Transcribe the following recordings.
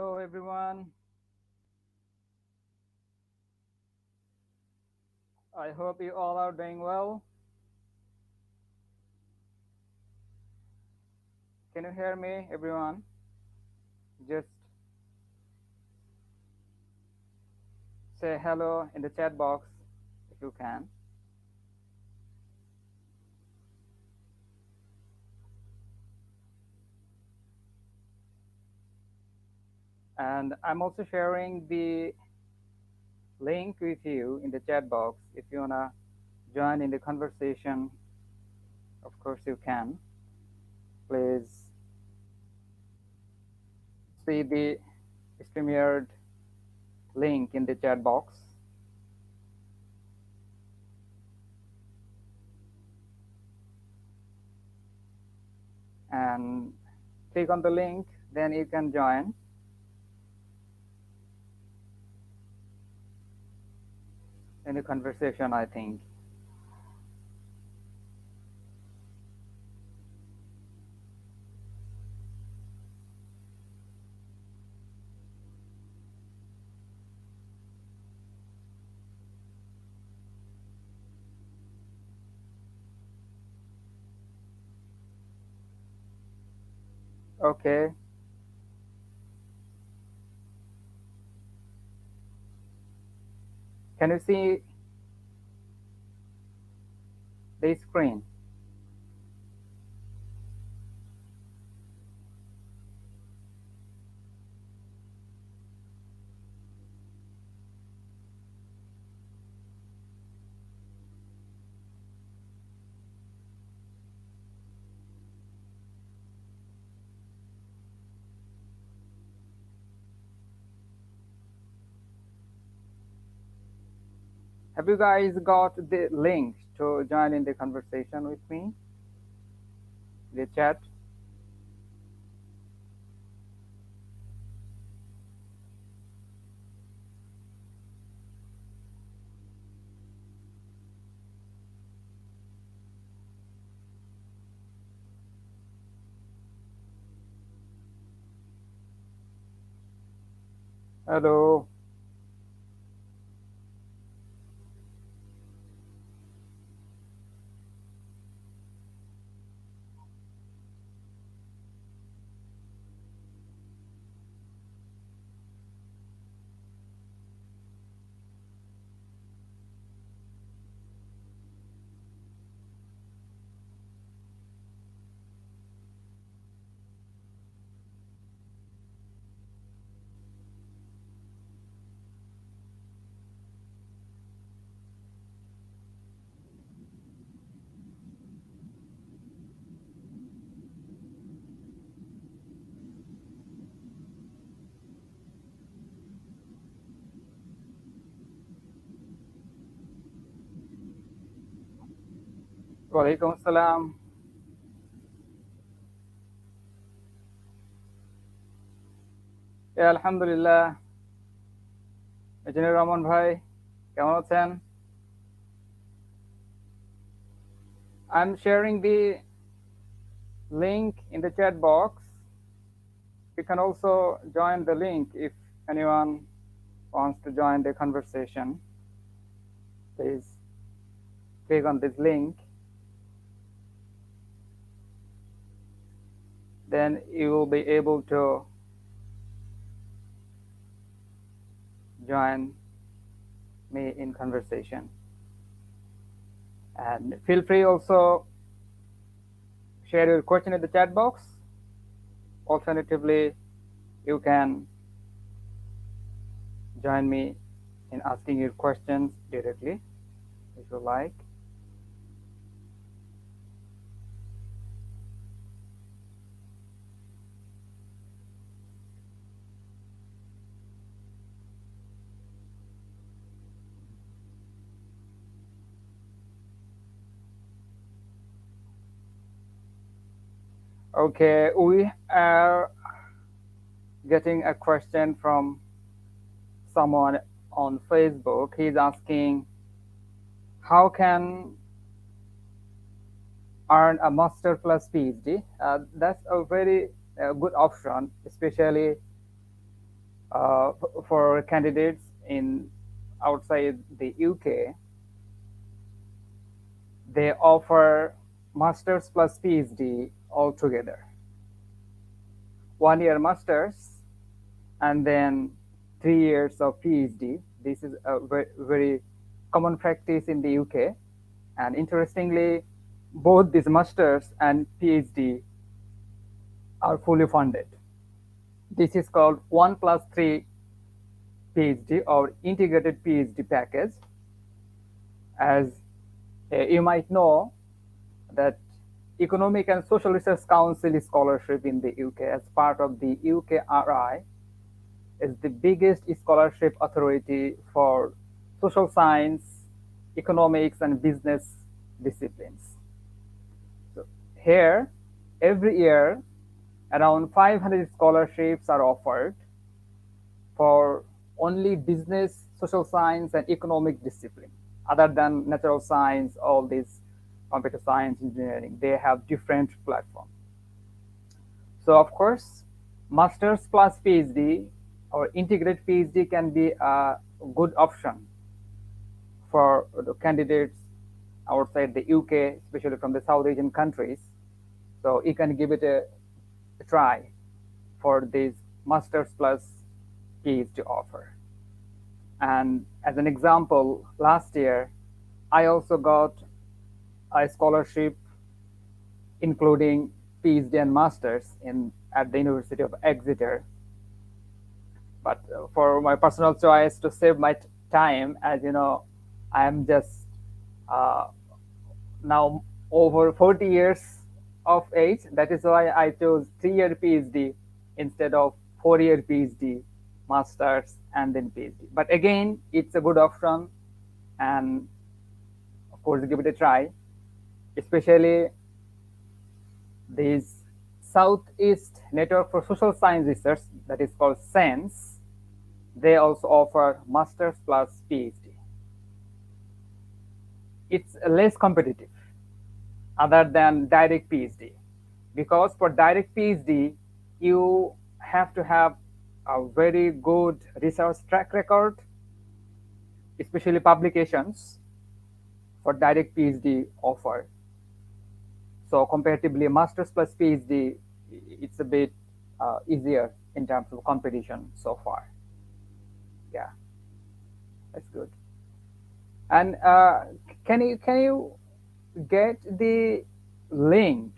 Hello, everyone. I hope you all are doing well. Can you hear me, everyone? Just say hello in the chat box if you can. And I'm also sharing the link with you in the chat box. If you want to join in the conversation, of course you can. Please see the StreamYard link in the chat box. And click on the link, then you can join in the conversation, I think. Okay. Can you see the screen? Have you guys got the link to join in the conversation with me? The chat? Hello. Walaikum salam. আলহামদুলিল্লাহ। Engineer Rahman ভাই কেমন আছেন? I'm sharing the link in the chat box. You can also join the link if anyone wants to join the conversation. Please click on this link. Then you will be able to join me in conversation. And feel free also share your question in the chat box. Alternatively, you can join me in asking your questions directly if you like. Okay, we are getting a question from someone on Facebook. He's asking, how can earn a master plus PhD? That's a very good option, especially for candidates in outside the UK, they offer masters plus PhD altogether. 1 year masters and then 3 years of PhD. This is a very common practice in the UK. And interestingly, both these masters and PhD are fully funded. This is called 1+3 PhD or integrated PhD package. As you might know, that Economic and Social Research Council scholarship in the UK as part of the UKRI is the biggest scholarship authority for social science, economics, and business disciplines. So here, every year, around 500 scholarships are offered for only business, social science, and economic discipline. Other than natural science, all these computer science, engineering, they have different platforms. So of course, masters plus PhD or integrated PhD can be a good option for the candidates outside the UK, especially from the South Asian countries. So you can give it a try for this masters plus PhD offer. And as an example, last year, I also got a scholarship including PhD and masters at the University of Exeter. But for my personal choice to save my time, as you know, I am just uh, now over 40 years of age. That is why I chose 3 year PhD instead of 4 year PhD, masters, and then PhD. But again, it's a good option, and of course, give it a try. Especially this Southeast Network for Social Science Research, that is called SENS, they also offer masters plus PhD. It's less competitive other than direct PhD, because for direct PhD, you have to have a very good research track record, especially publications for direct PhD offer. So comparatively, masters plus PhD, it's a bit easier in terms of competition so far. Yeah, that's good. And can you get the link?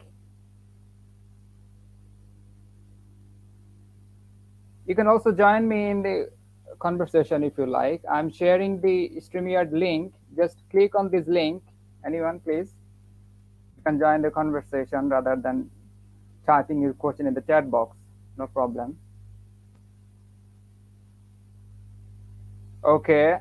You can also join me in the conversation if you like. I'm sharing the StreamYard link. Just click on this link. Anyone, please? You can join the conversation rather than typing your question in the chat box. No problem. Okay.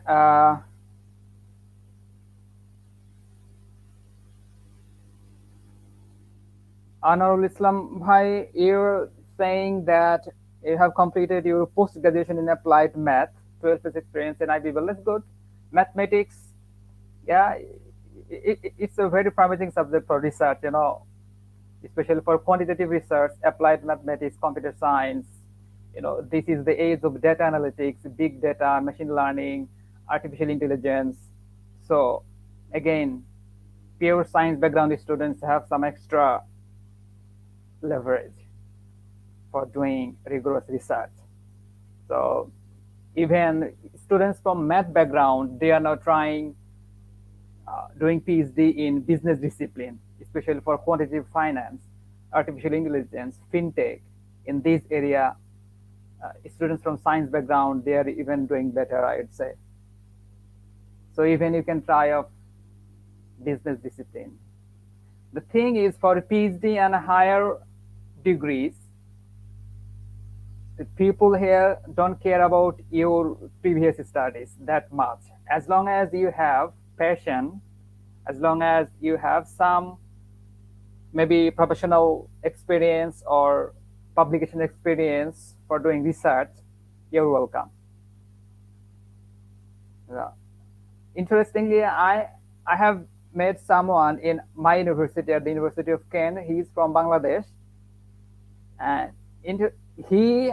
Anarul Islam Bhai, you're saying that you have completed your post-graduation in applied math, 12 years experience in IB. Well, that's good. Mathematics, yeah, it's a very promising subject for research, especially for quantitative research, applied mathematics, computer science. This is the age of data analytics, big data, machine learning, artificial intelligence. So again, pure science background students have some extra leverage for doing rigorous research. So even students from math background, they are now trying doing PhD in business discipline, especially for quantitative finance, artificial intelligence, fintech. In this area, students from science background, they are even doing better, I'd say. So even you can try out business discipline. The thing is, for PhD and higher degrees, the people here don't care about your previous studies that much. As long as you have passion, as long as you have some maybe professional experience or publication experience for doing research, you're welcome. Yeah. Interestingly, I have met someone in my university at the University of Kent. He's from Bangladesh, and he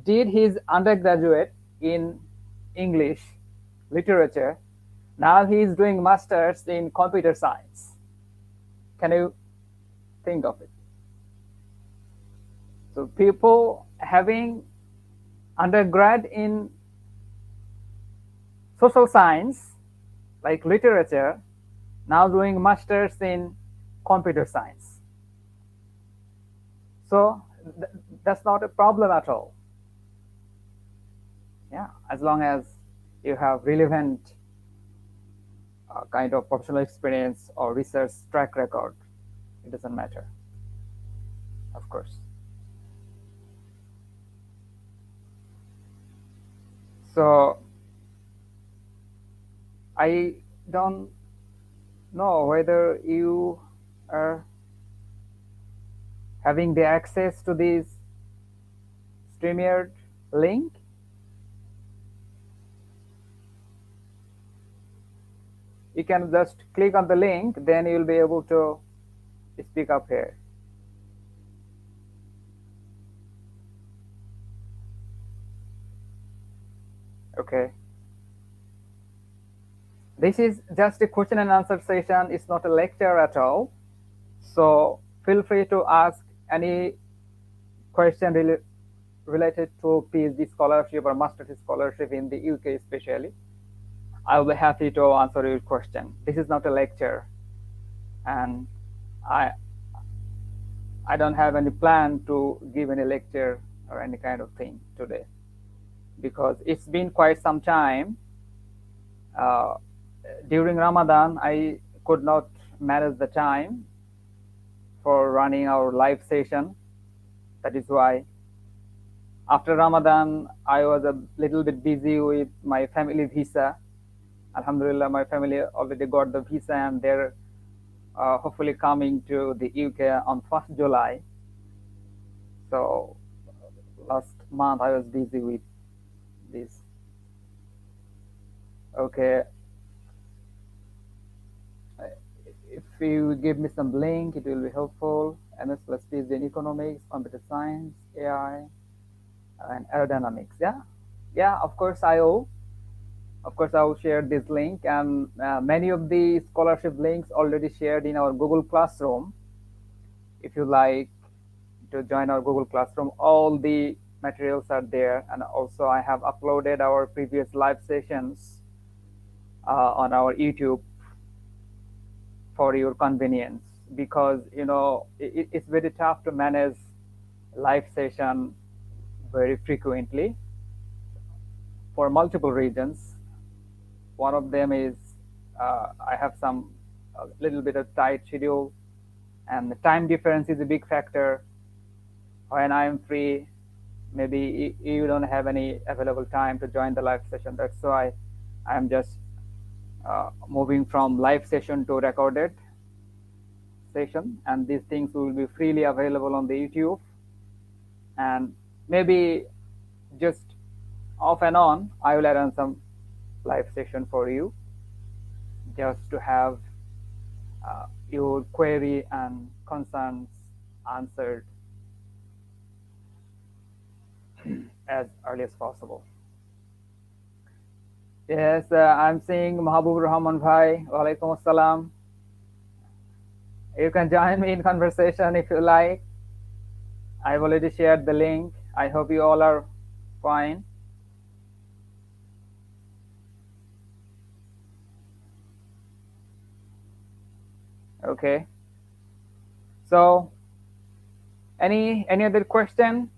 did his undergraduate in English literature. Now he is doing masters in computer science. Can you think of it? So people having undergrad in social science, like literature, now doing masters in computer science. So that's not a problem at all. Yeah, as long as you have relevant kind of professional experience or research track record, it doesn't matter, of course. So I don't know whether you are having the access to this StreamYard link. You can just click on the link, then you'll be able to speak up here. Okay. This is just a question and answer session. It's not a lecture at all. So feel free to ask any question related to PhD scholarship or master's scholarship in the UK especially. I'll be happy to answer your question. This is not a lecture, and I I don't have any plan to give any lecture or any kind of thing today because it's been quite some time. Uh, During Ramadan, I could not manage the time for running our live session. That is why after Ramadan, I was a little bit busy with my family visa. Alhamdulillah, my family already got the visa and they're hopefully coming to the UK on 1st July. So last month I was busy with this. Okay. If you give me some link, it will be helpful. MS plus PhD in economics, computer science, AI, and aerodynamics. Yeah, yeah. Of course, I will. Of course, I will share this link, and many of the scholarship links already shared in our Google Classroom. If you like to join our Google Classroom, all the materials are there, and also I have uploaded our previous live sessions on our YouTube for your convenience, because it's very tough to manage live session very frequently for multiple reasons. One of them is I have some a little bit of tight schedule, and the time difference is a big factor. When I am free, maybe you don't have any available time to join the live session. That's why I'm just moving from live session to recorded session, and these things will be freely available on the YouTube. And maybe just off and on, I will arrange some live session for you just to have your query and concerns answered as early as possible. Yes, I'm seeing Mahabub Rahman Bhai. Walaikum Assalam. You can join me in conversation if you like. I've already shared the link. I hope you all are fine. Okay. So, any other question?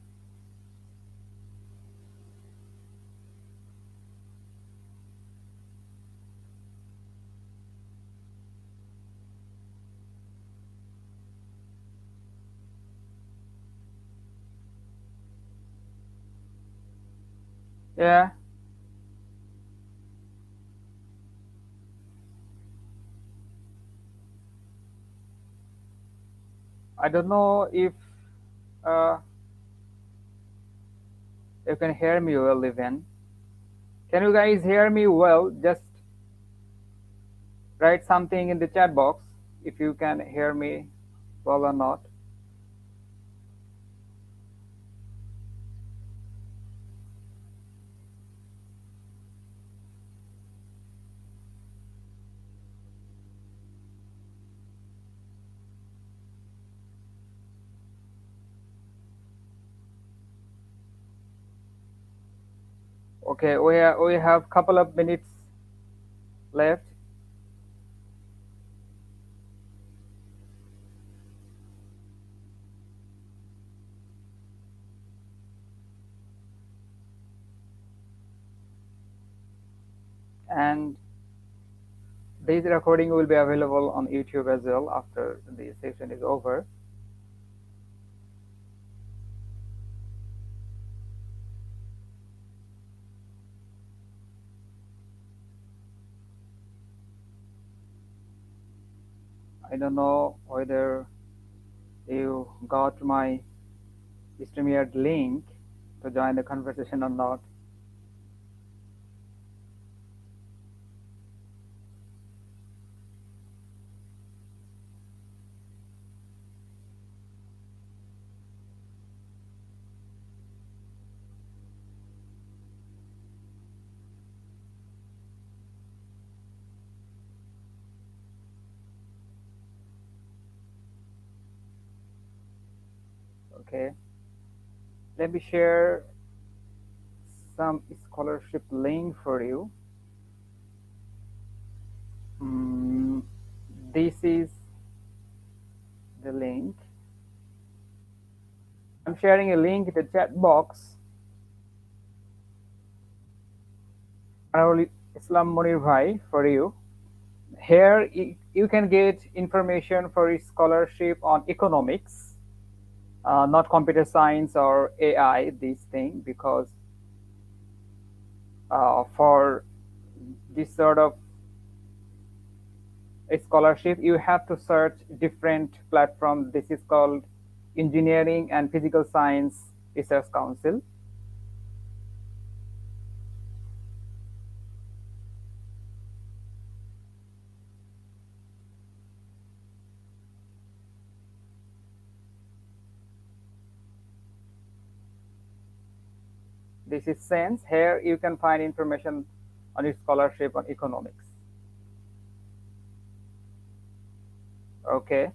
Yeah. I don't know if uh, you can hear me well even. Can you guys hear me well? Just write something in the chat box if you can hear me well or not. Okay, we have couple of minutes left. And this recording will be available on YouTube as well after the session is over. I don't know whether you got my StreamYard link to join the conversation or not. Okay, let me share some scholarship link for you. Mm, this is the link. I'm sharing a link in the chat box. Honorable Islam Munir Bhai for you. Here you can get information for a scholarship on economics, not computer science or AI, this thing, because for this sort of a scholarship, you have to search different platforms. This is called Engineering and Physical Science Research Council. This is Sense. Here you can find information on your scholarship on economics. Okay.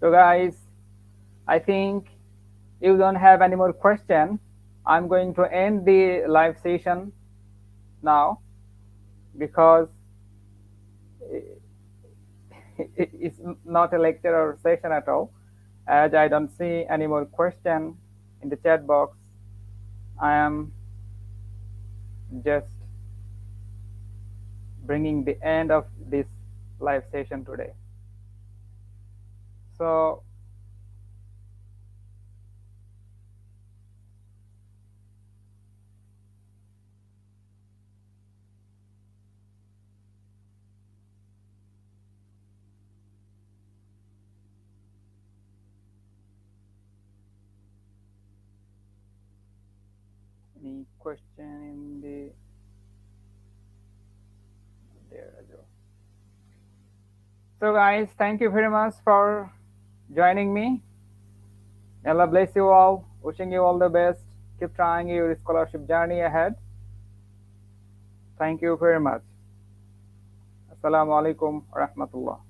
So guys, I think you don't have any more question. I'm going to end the live session now because it's not a lecture or session at all. As I don't see any more question in the chat box, I am just bringing the end of this live session today. So any question in the there as well. So guys, thank you very much for joining me. Allah bless you all. Wishing you all the best. Keep trying your scholarship journey ahead. Thank you very much. Assalamu alaikum wa rahmatullah.